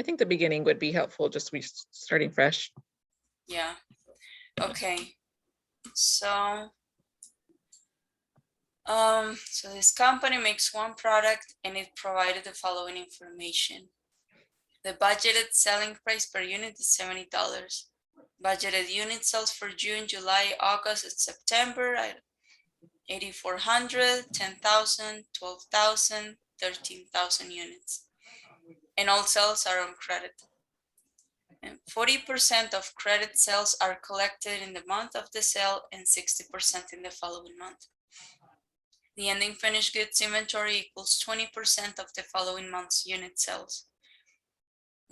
I think the beginning would be helpful, just we starting fresh. Yeah. Okay. So, so this company makes one product and it provided the following information. The budgeted selling price per unit is $70. Budgeted unit sales for June, July, August, and September at 8,400, 10,000, 12,000, 13,000 units. And all sales are on credit. And 40% of credit sales are collected in the month of the sale and 60% in the following month. The ending finished goods inventory equals 20% of the following month's unit sales.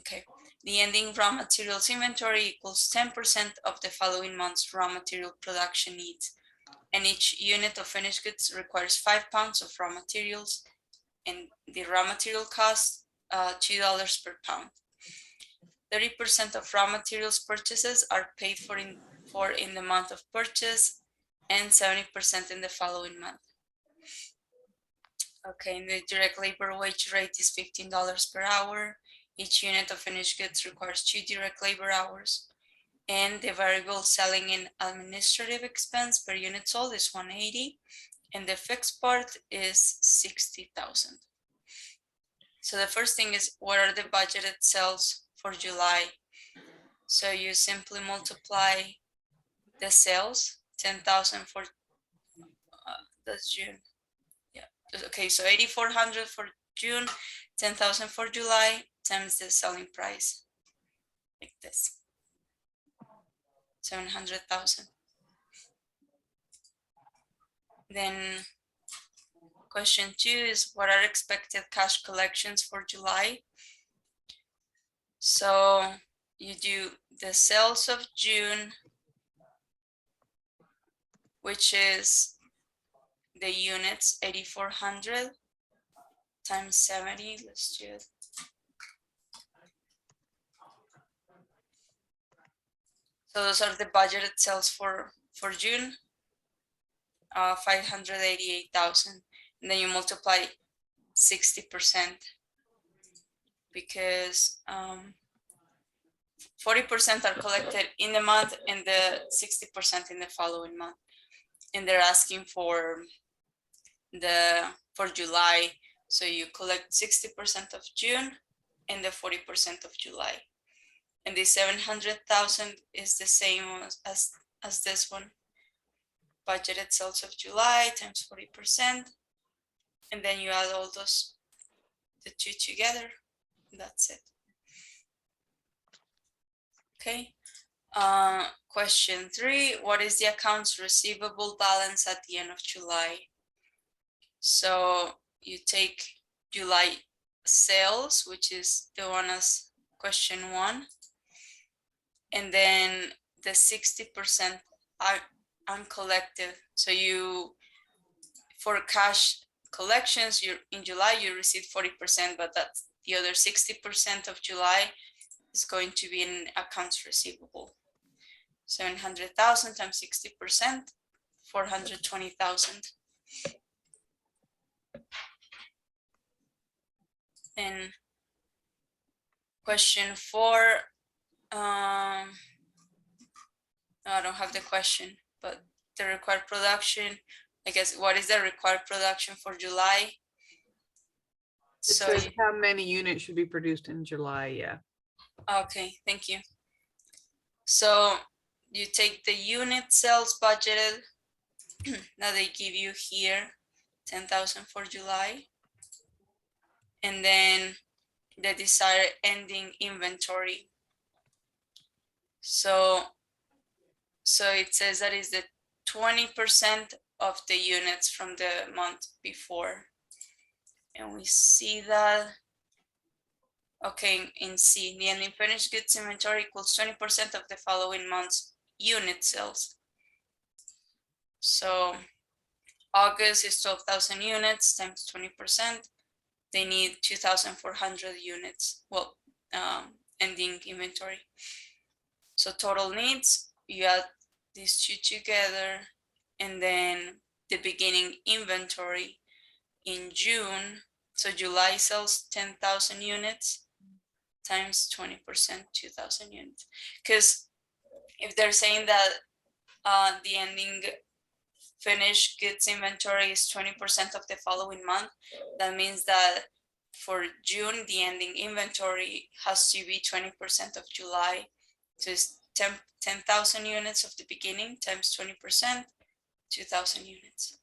Okay, the ending raw materials inventory equals 10% of the following month's raw material production needs. And each unit of finished goods requires 5 pounds of raw materials, and the raw material costs $2 per pound. 30% of raw materials purchases are paid for in the month of purchase, and 70% in the following month. Okay, and the direct labor wage rate is $15 per hour. Each unit of finished goods requires 2 direct labor hours. And the variable selling and administrative expense per unit sold is $180, and the fixed part is $60,000. So the first thing is, what are the budgeted sales for July? So you simply multiply the sales, 10,000 for that's June. Yeah. Okay, so 8,400 for June, 10,000 for July, times the selling price, like this. 700,000. Then question 2 is, what are expected cash collections for July? So you do the sales of June, which is the units 8,400 times 70. Let's do it. So those are the budgeted sales for June, 588,000. And then you multiply 60%, because 40% are collected in the month and the 60% in the following month. And they're asking for July. So you collect 60% of June and the 40% of July. And the 700,000 is the same as this one. Budgeted sales of July times 40%. And then you add all the two together. That's it. Okay. Question 3, what is the accounts receivable balance at the end of July? So you take July sales, which is the one as question 1, and then the 60% are uncollected. So you, for cash collections, in July you receive 40%, but that's the other 60% of July is going to be in accounts receivable. 700,000 times 60%, 420,000. And question 4, no, I don't have the question, but the required production, I guess, what is the required production for July? It says how many units should be produced in July, yeah. Okay, thank you. So you take the unit sales budgeted that they give you here, 10,000 for July, and then the desired ending inventory. So it says that is the 20% of the units from the month before. And we see that, okay, in C, the ending finished goods inventory equals 20% of the following month's unit sales. So August is 12,000 units times 20%. They need 2,400 units, well, ending inventory. So total needs, you add these two together, and then the beginning inventory in June. So July sells 10,000 units, times 20%, 2,000 units. Because if they're saying that the ending finished goods inventory is 20% of the following month, that means that for June, the ending inventory has to be 20% of July. So it's 10,000 units of the beginning times 20%, 2,000 units.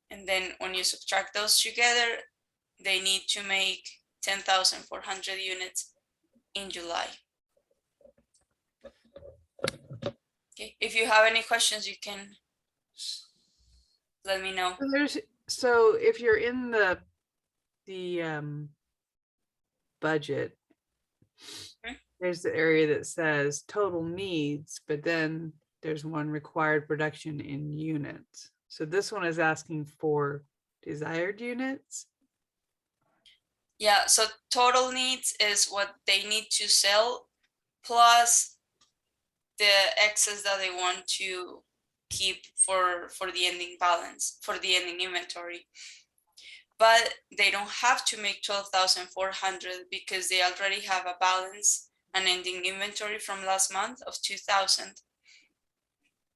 And then when you subtract those together, they need to make 10,400 units in July. Okay, if you have any questions, you can let me know. So if you're in the budget, there's the area that says total needs, but then there's one required production in units. So this one is asking for desired units. Yeah, so total needs is what they need to sell plus the excess that they want to keep for the ending balance, for the ending inventory. But they don't have to make 12,400 because they already have a balance, an ending inventory from last month of 2,000.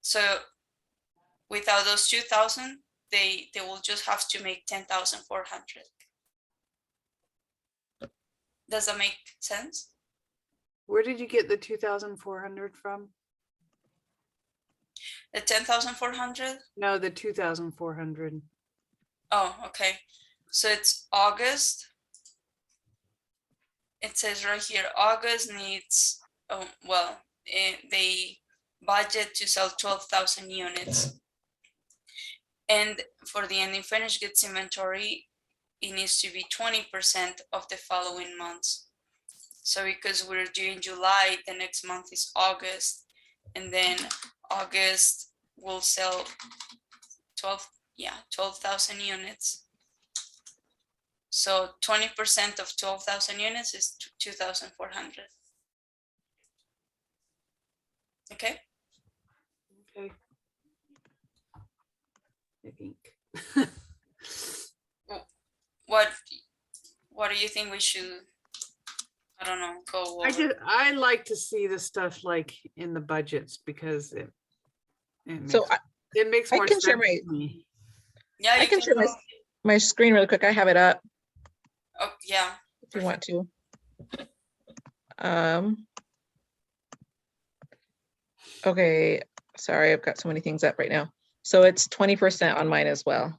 So without those 2,000, they will just have to make 10,400. Does that make sense? Where did you get the 2,400 from? The 10,400? No, the 2,400. Oh, okay. So it's August. It says right here, August needs, oh, well, they budget to sell 12,000 units. And for the ending finished goods inventory, it needs to be 20% of the following months. So because we're doing July, the next month is August, and then August will sell 12,000 units. So 20% of 12,000 units is 2,400. Okay. Okay. I think. What do you think we should, I don't know, go over? I like to see the stuff like in the budgets because it So makes I more can sense share to me. Yeah, I you can share my screen really quick. I have it up Oh, yeah. if you want to. Okay, sorry, I've got so many things up right now. So it's 20% on mine as well.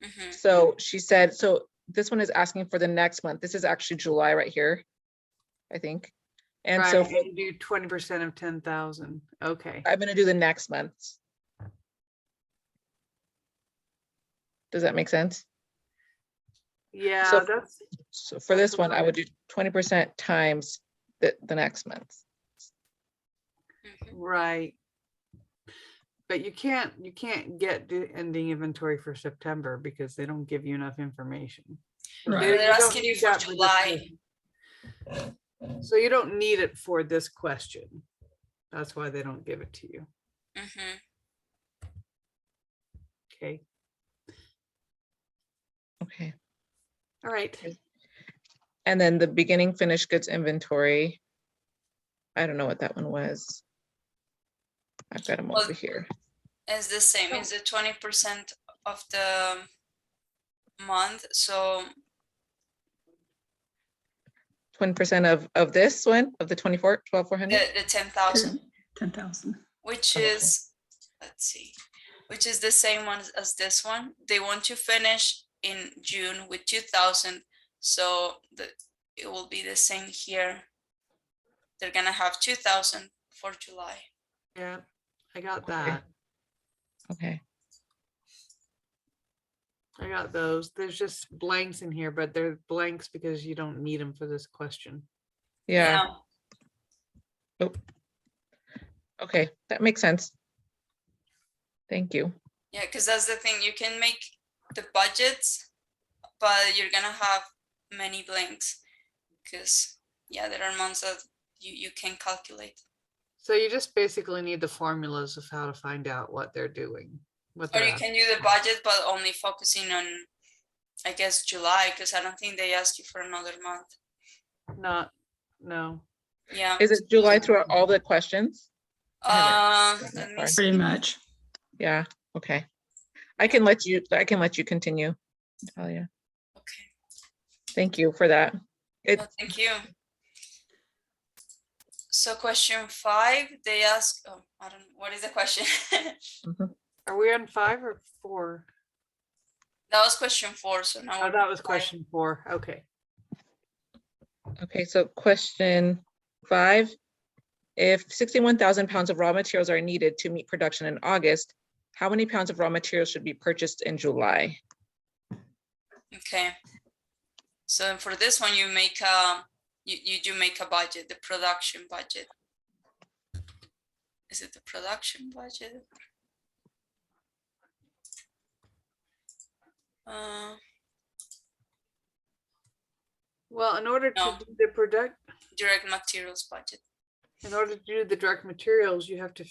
Mm-hmm. So she said, so this one is asking for the next month. This is actually July right here, I think. And Right, so and you do 20% of 10,000. Okay. I'm gonna do the next month. Does that make sense? Yeah, So, that's so for that's this one, I would do 20% times the next month. right. But you can't get the ending inventory for September because they don't give you enough information. Right. They They're don't asking you need for that this July. question. So you don't need it for this question. That's why they don't give it to you. Mm-hmm. Okay. Okay. All right. And then the beginning finished goods inventory. I don't know what that one was. I've got them Well, over here. It's the same. It's the 20% of the month. So 20% of this one, of the 12,400? the 10,000, 10,000. which Okay. is, let's see, which is the same one as this one. They want to finish in June with 2,000. So it will be the same here. They're gonna have 2,000 for July. Yeah, I got that. Okay. I got those. There's just blanks in here, but they're blanks because you don't need them for this question. Yeah. Oh. Okay, that makes sense. Thank you. Yeah, because that's the thing. You can make the budgets, but you're gonna have many blanks because yeah, there are months that you can calculate. So you just basically need the formulas of how to find out what they're doing. Or you can do the budget, but only focusing on, I guess, July, because I don't think they ask you for another month. Not, no. Yeah. Is it July throughout all the questions? Let me far. see. Pretty much. Yeah, okay. I can let you continue, Natalia. Okay. Thank you for that. No, thank you. So question 5, they ask, oh, I don't know, what is the question? Are we on 5 or 4? That was question 4, so now Oh, we're that was 5. question 4. Okay. Okay, so question 5. If 61,000 pounds of raw materials are needed to meet production in August, how many pounds of raw materials should be purchased in July? Okay. So for this one, you make you do make a budget, the production budget. Is it the production budget? Well, in order No. to do the Direct materials budget. in order to do the direct materials, you have to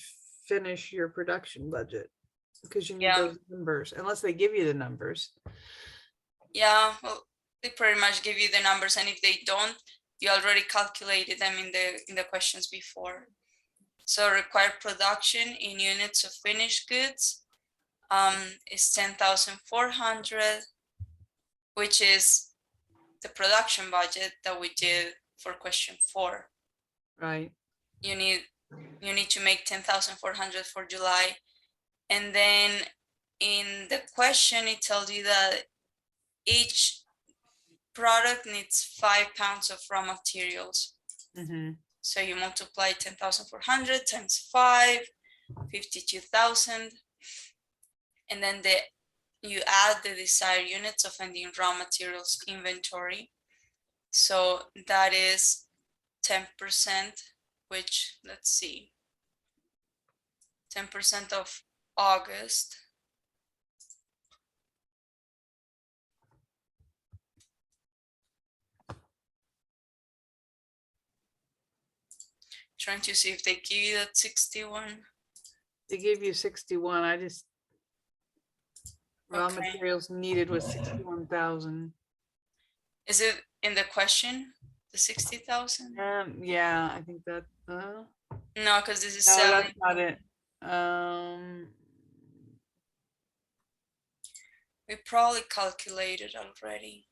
finish your production budget because you need Yeah. those numbers, unless they give you the numbers. Yeah, well, they pretty much give you the numbers, and if they don't, you already calculated them in the questions before. So required production in units of finished goods is 10,400, which is the production budget that we did for question 4. Right. You need to make 10,400 for July, and then in the question it tells you that each product needs 5 pounds of raw materials. Mm-hmm. So you multiply 10,400 times 5, 52,000, and then you add the desired units of ending raw materials inventory. So that is 10%, which, let's see, 10% of August. Trying to see if they give you that 61. They gave you 61. I just raw Okay. materials needed was 61,000. Is it in the question, the 60,000? Yeah, I think that. No, No, because this is that's 7. not it. We probably calculated already.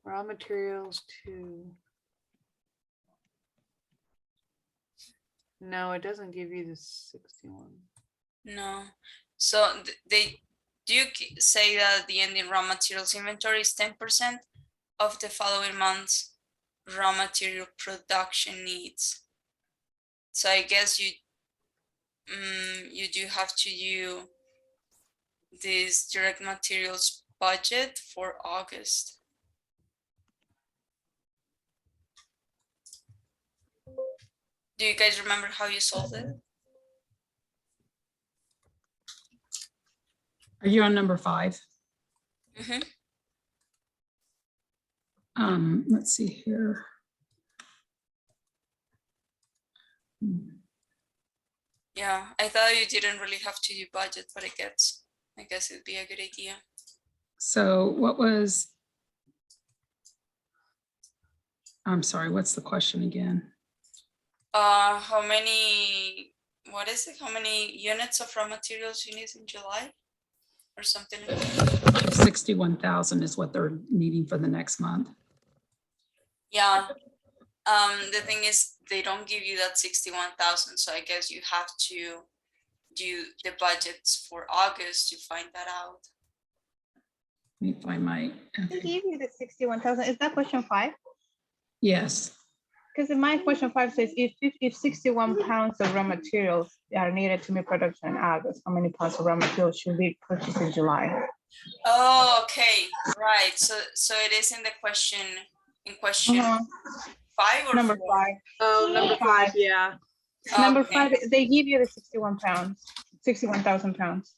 Raw materials to. No, it doesn't give you the 61. No. So they do say that the ending raw materials inventory is 10% of the following month's raw material production needs. So I guess you do have to do this direct materials budget for August. Do you guys remember how you solved it? Are you on number 5? Mm-hmm. Let's see here. Yeah, I thought you didn't really have to do budget, but I guess it'd be a good idea. So what was, I'm sorry, what's the question again? How many, what is it? How many units of raw materials you need in July or something like that? 61,000 is what they're needing for the next month. Yeah. The thing is, they don't give you that 61,000, so I guess you have to do the budgets for August to find that out. Let me find my, They okay. gave you the 61,000. Is that question 5? Yes, Because in my question 5 says if 61 pounds of raw materials are needed to meet production in August, how many pounds of raw materials should be purchased in July? Oh, okay, right. So it is in the question, in question 5 or Number 4? 5. Oh, number 5. Yeah. Number Okay. 5, they give you the 61 pounds, 61,000 pounds.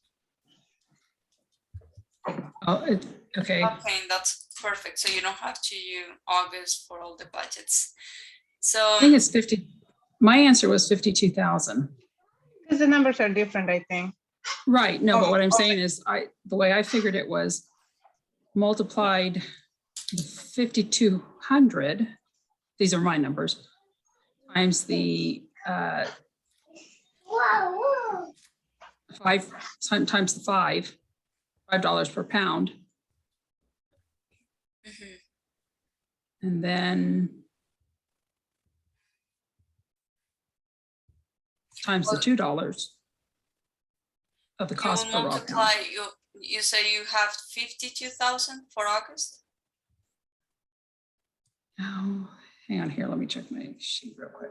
oh, okay. Okay, that's perfect. So you don't have to do August for all the budgets. So I think it's 50. my answer was 52,000. Because the numbers are different, I think. Right, no, but Oh, what I'm okay. saying is the way I figured it was multiplied the 5,200, these are my numbers, times the times the $5 per pound. Mhm. And then times the $2 of the You cost will per raw multiply, pound. you say you have 52,000 for August? Oh, hang on here, let me check my sheet real quick.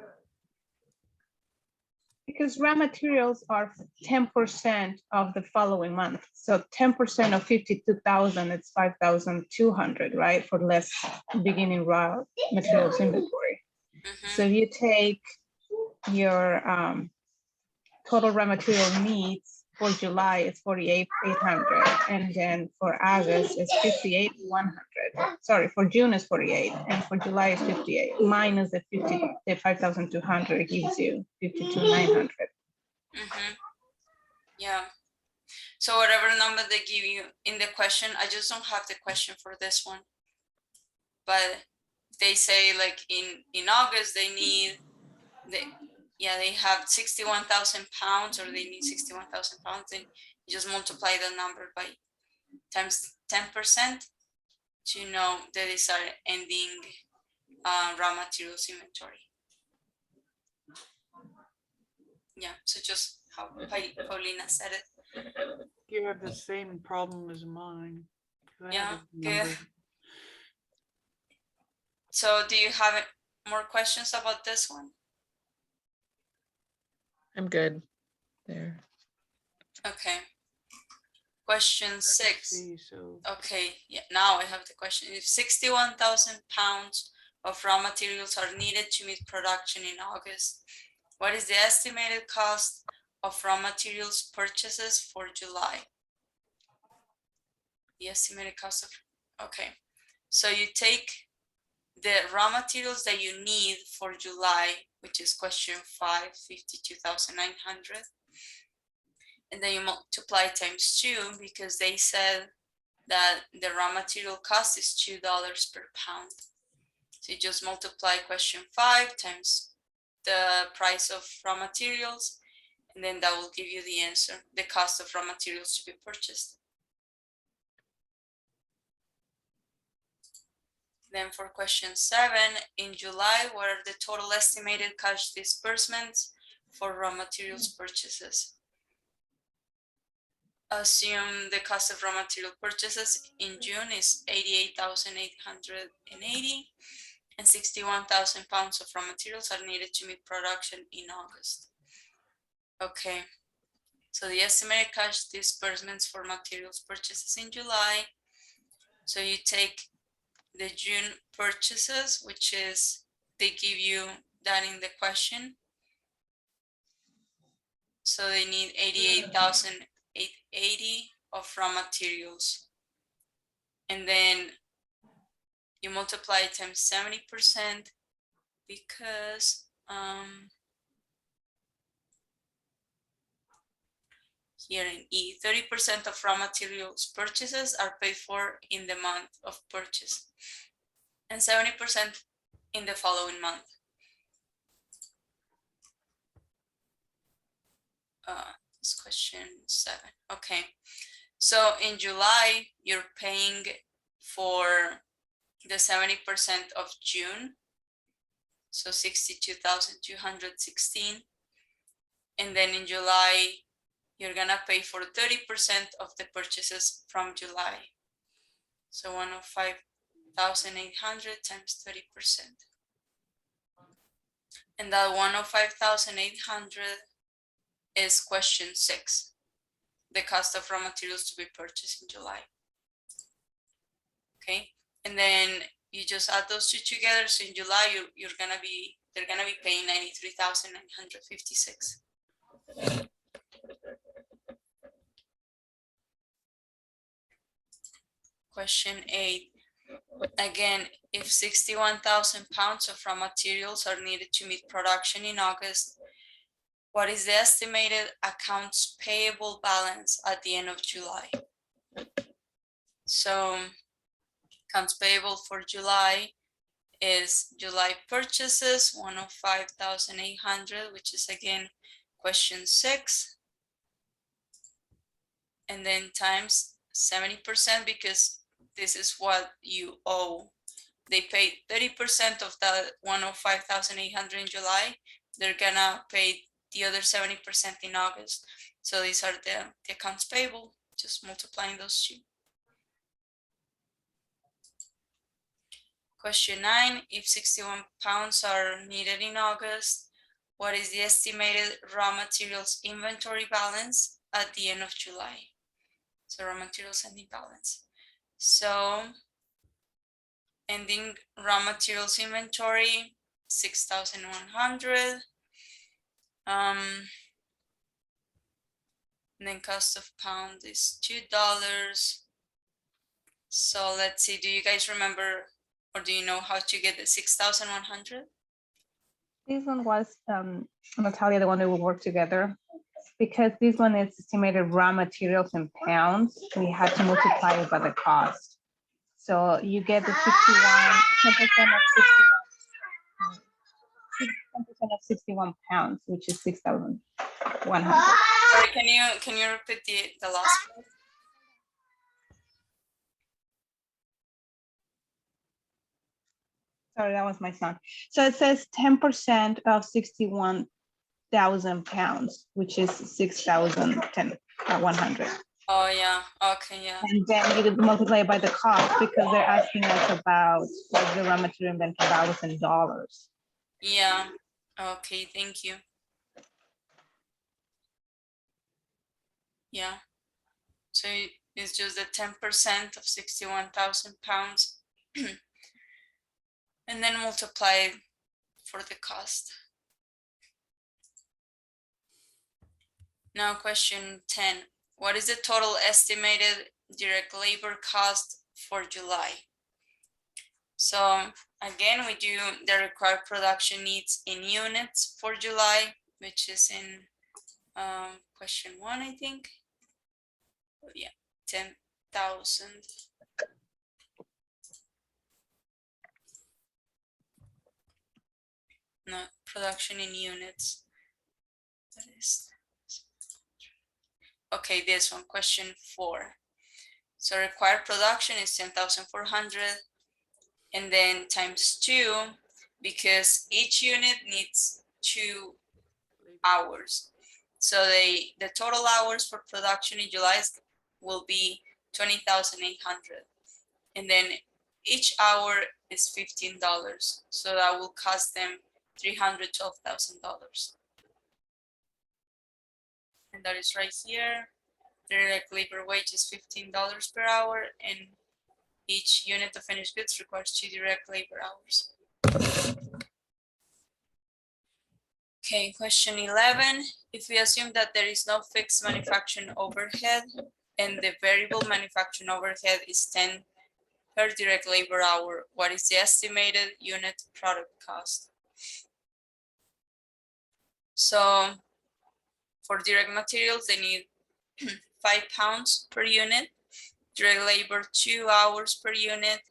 Because raw materials are 10% of the following month. So 10% of 52,000, it's 5,200, right? For less beginning raw materials inventory. So Mhm. if you take your total raw material needs for July is 48,800, and then for August is 58,100. Sorry, for June is 48, and for July is 58. Minus the 5,200 gives you 52,900. Mhm. Yeah. So whatever number they give you in the question, I just don't have the question for this one. But they say like in August they need they have 61,000 pounds, or they need 61,000 pounds, then you just multiply the number by times 10% to know that it's our ending raw materials inventory. Yeah, so just how Paulina said it. You have the same problem as mine. 'Cause I have Yeah, those good. numbers. So do you have more questions about this one? I'm good there. Okay. Question 6. See, so Okay, yeah, now I have the question. If 61,000 pounds of raw materials are needed to meet production in August, what is the estimated cost of raw materials purchases for July? The estimated cost of, okay. So you take the raw materials that you need for July, which is question 5, 52,900. And then you multiply times 2, because they said that the raw material cost is $2 per pound. So you just multiply question 5 times the price of raw materials, and then that will give you the answer, the cost of raw materials to be purchased. Then for question 7, in July, what are the total estimated cash disbursements for raw materials purchases? Assume the cost of raw material purchases in June is 88,880, and 61,000 pounds of raw materials are needed to meet production in August. Okay, so the estimated cash disbursements for materials purchases in July. So you take the June purchases, which is, they give you that in the question. So they need 88,880 of raw materials. And then you multiply it times 70%, because here in E, 30% of raw materials purchases are paid for in the month of purchase, and 70% in the following month. It's question 7. Okay, so in July, you're paying for the 70% of June, so 62,216. And then in July, you're gonna pay for 30% of the purchases from July. So 105,800 times 30%. And that 105,800 is question 6, the cost of raw materials to be purchased in July. Okay, and then you just add those two together. So in July, they're gonna be paying 93,956. Question 8. Again, if 61,000 pounds of raw materials are needed to meet production in August, what is the estimated accounts payable balance at the end of July? So accounts payable for July is July purchases, 105,800, which is again question 6. And then times 70% because this is what you owe. They paid 30% of the 105,800 in July. They're gonna pay the other 70% in August. So these are the accounts payable, just multiplying those two. Question 9, if 61 pounds are needed in August, what is the estimated raw materials inventory balance at the end of July? So raw materials ending balance. So ending raw materials inventory, 6,100. And then cost of pound is $2. So let's see, do you guys remember or do you know how to get the 6,100? This one was Natalia, the one that we worked together. Because this one is estimated raw materials in pounds, we had to multiply it by the cost. So you get the 10% of 61 pounds, which is 6,100. Sorry, can you repeat the last one? Sorry, that was my son. So it says 10% of 61,000 pounds, which is 6,100. Oh yeah, okay, yeah. And then you multiply it by the cost because they're asking us about like the raw material inventory values in dollars. Yeah, okay, thank you. Yeah, so it's just the 10% of 61,000 pounds and then multiply for the cost. Now question 10, what is the total estimated direct labor cost for July? So again, we do the required production needs in units for July, which is in question 1, I think. Yeah, 10,000. No, production in units. That is, okay, this one, question 4. So required production is 10,400 and then times 2 because each unit needs 2 hours. So the total hours for production in July will be 20,800. And then each hour is $15. So that will cost them $312,000. And that is right here. The direct labor wage is $15 per hour, and each unit of finished goods requires 2 direct labor hours. Okay, question 11. If we assume that there is no fixed manufacturing overhead and the variable manufacturing overhead is 10 per direct labor hour, what is the estimated unit product cost? So for direct materials, they need 5 pounds per unit, direct labor 2 hours per unit,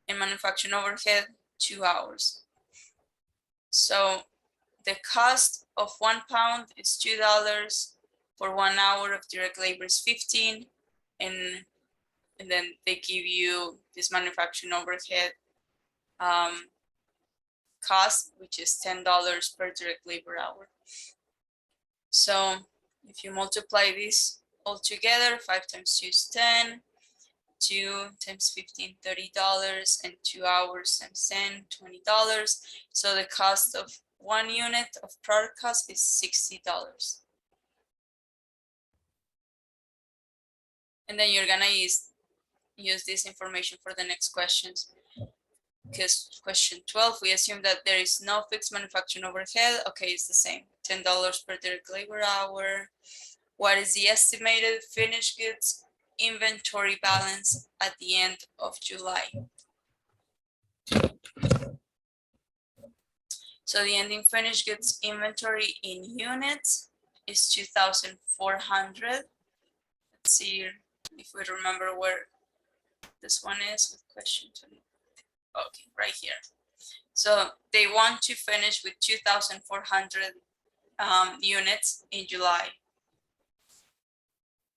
and manufacturing overhead 2 hours. So the cost of 1 pound is $2. For 1 hour of direct labor is 15, and then they give you this manufacturing overhead cost, which is $10 per direct labor hour. So if you multiply this all together, 5 times 2 is 10, 2 times 15, $30, and 2 hours times 10, $20. So the cost of 1 unit of product cost is $60. And then you're gonna use this information for the next questions. Because question 12, we assume that there is no fixed manufacturing overhead. Okay, it's the same, $10 per direct labor hour. What is the estimated finished goods inventory balance at the end of July? So the ending finished goods inventory in units is 2,400. Let's see if we remember where this one is with question 20. Okay, right here. So they want to finish with 2,400 units in July.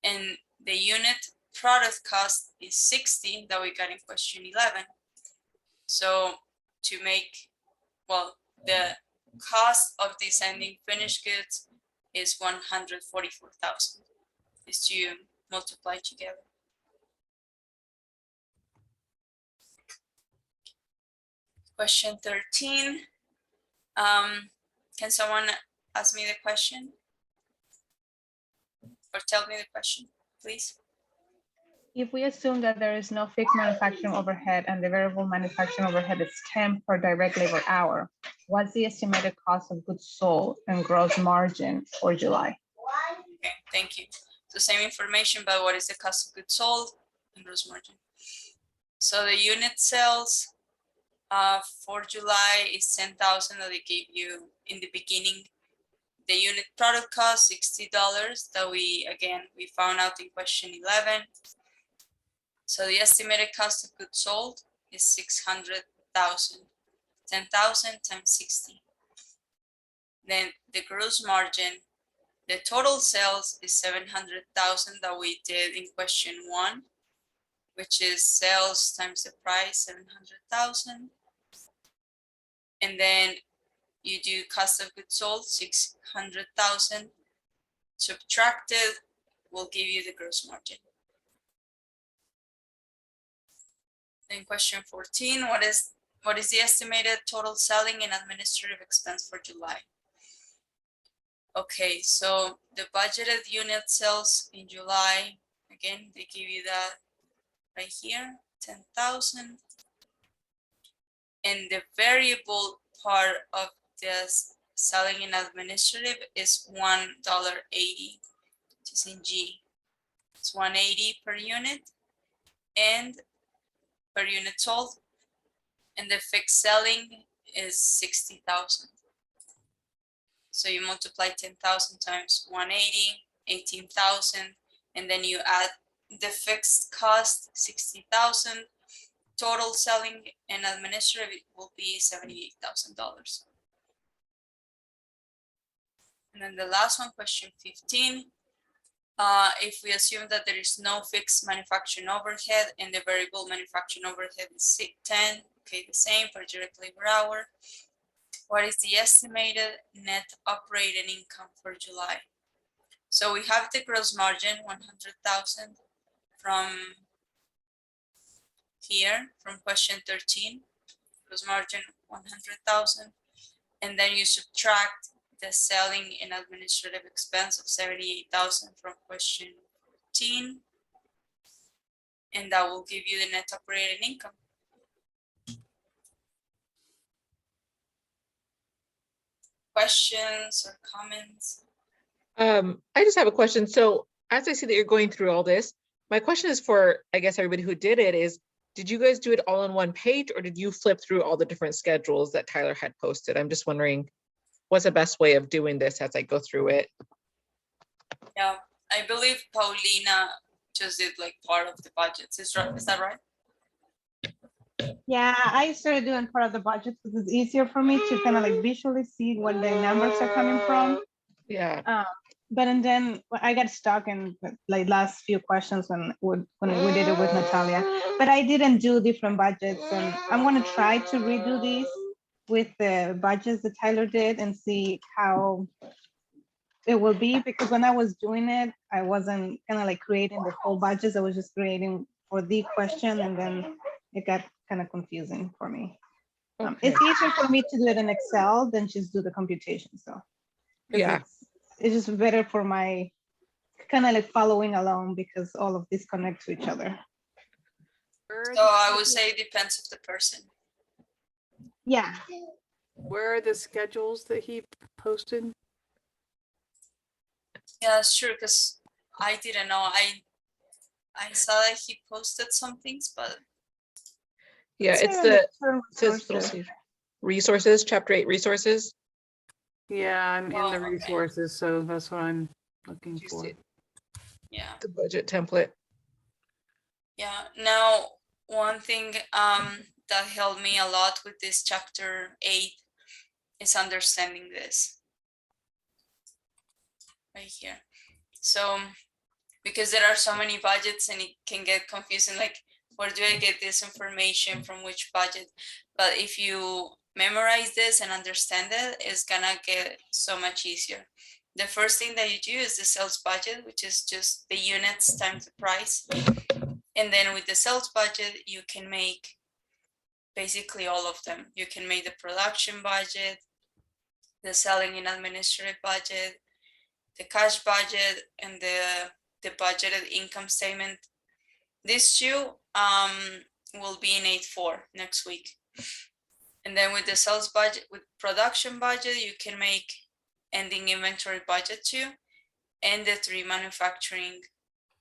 And the unit product cost is 60 that we got in question 11. So to make, well, the cost of these ending finished goods is 144,000. Is to multiply together. Question 13. Can someone ask me the question? Or tell me the question, please? If we assume that there is no fixed manufacturing overhead and the variable manufacturing overhead is 10 per direct labor hour, what's the estimated cost of goods sold and gross margin for July? Okay, thank you. So same information, but what is the cost of goods sold and gross margin? So the unit sales for July is 10,000 that they gave you in the beginning. The unit product cost $60 that we found out in question 11. So the estimated cost of goods sold is 600,000. 10,000 times 60. Then the gross margin, the total sales is 700,000 that we did in question 1, which is sales times the price, 700,000. And then you do cost of goods sold, 600,000. Subtracted will give you the gross margin. Then question 14, what is the estimated total selling and administrative expense for July? Okay, so the budgeted unit sales in July, again, they give you that right here, 10,000. And the variable part of this selling and administrative is $1.80, which is in G. It's 180 per unit and per unit sold. And the fixed selling is 60,000. So you multiply 10,000 times 180, 18,000, and then you add the fixed cost, 60,000. Total selling and administrative will be $78,000. And then the last one, question 15. If we assume that there is no fixed manufacturing overhead and the variable manufacturing overhead is 10, okay, the same per direct labor hour. What is the estimated net operating income for July? So we have the gross margin, 100,000 from here, from question 13, gross margin 100,000. And then you subtract the selling and administrative expense of 78,000 from question 14. And that will give you the net operating income. Questions or comments? I just have a question. So as I see that you're going through all this, my question is for, I guess, everybody who did it is, did you guys do it all on one page or did you flip through all the different schedules that Tyler had posted? I'm just wondering what's the best way of doing this as I go through it. Yeah, I believe Paulina just did like part of the budgets. Is that right? Yeah, I started doing part of the budget because it's easier for me to kind of like visually see what the numbers are coming from. Yeah. But and then I got stuck in like last few questions when we did it with Natalia. But I didn't do different budgets, and I'm gonna try to redo these with the budgets that Tyler did and see how it will be, because when I was doing it, I wasn't kind of like creating the whole budgets. I was just creating for the question, and then it got kind of confusing for me. Okay. It's easier for me to do it in Excel than just do the computation. So Yeah. it's just better for my kind of like following along because all of these connect to each other. So I would say it depends of the person. Yeah. Where are the schedules that he posted? Yeah, sure, because I didn't know. I saw that he posted some things, but Yeah, It's it's here in the, term it says resources. little resources, chapter 8 resources. Yeah, I'm in Oh, the okay. resources, so that's what I'm looking Do you for. see Yeah. the budget template? Yeah. Now, one thing that helped me a lot with this chapter 8 is understanding this right here. So, because there are so many budgets and it can get confusing, like, where do I get this information from which budget? But if you memorize this and understand it, it's gonna get so much easier. The first thing that you do is the sales budget, which is just the units times the price. And then with the sales budget, you can make basically all of them. You can make the production budget, the selling and administrative budget, the cash budget, and the budgeted income statement. These two will be in 8.4 next week. And then with the sales budget, with production budget, you can make ending inventory budget too, and the three manufacturing,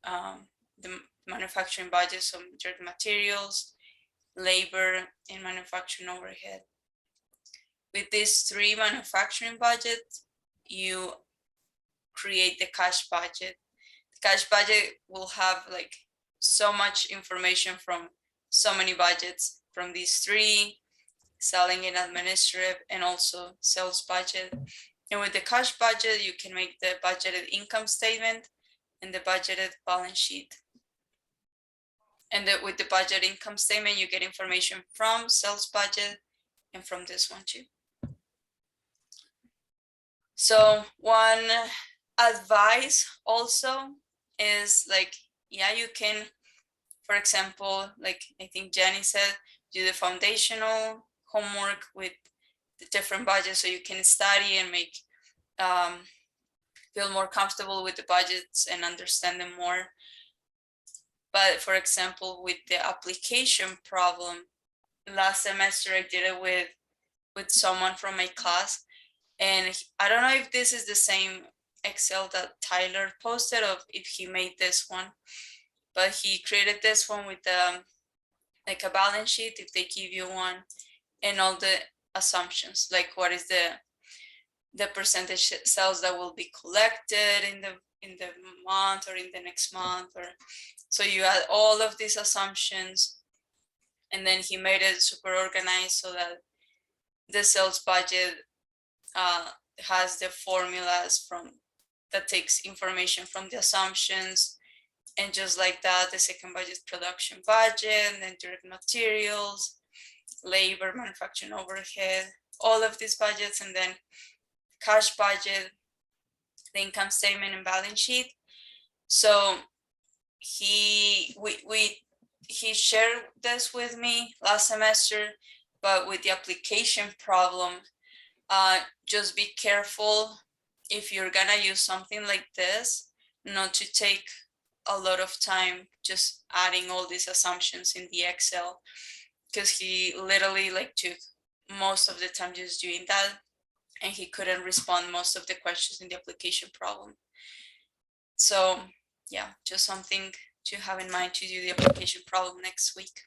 the manufacturing budget, so direct materials, labor, and manufacturing overhead. With these three manufacturing budgets, you create the cash budget. The cash budget will have like so much information from so many budgets from these three, selling and administrative, and also sales budget. And with the cash budget, you can make the budgeted income statement and the budgeted balance sheet. And with the budget income statement, you get information from sales budget and from this one too. So one advice also is like, yeah, you can, for example, like I think Jenny said, do the foundational homework with the different budgets so you can study and make feel more comfortable with the budgets and understand them more. But for example, with the application problem, last semester I did it with someone from my class, and I don't know if this is the same Excel that Tyler posted, or if he made this one, but he created this one with like a balance sheet if they give you one, and all the assumptions, like what is the percentage sales that will be collected in the month or in the next month, or so you add all of these assumptions, and then he made it super organized so that the sales budget has the formulas from that takes information from the assumptions, and just like that, the second budget production budget, and then direct materials, labor, manufacturing overhead, all of these budgets, and then cash budget, the income statement and balance sheet. So he shared this with me last semester, but with the application problem, just be careful if you're gonna use something like this, not to take a lot of time just adding all these assumptions in the Excel, because he literally like took most of the time just doing that, and he couldn't respond most of the questions in the application problem. So yeah, just something to have in mind to do the application problem next week.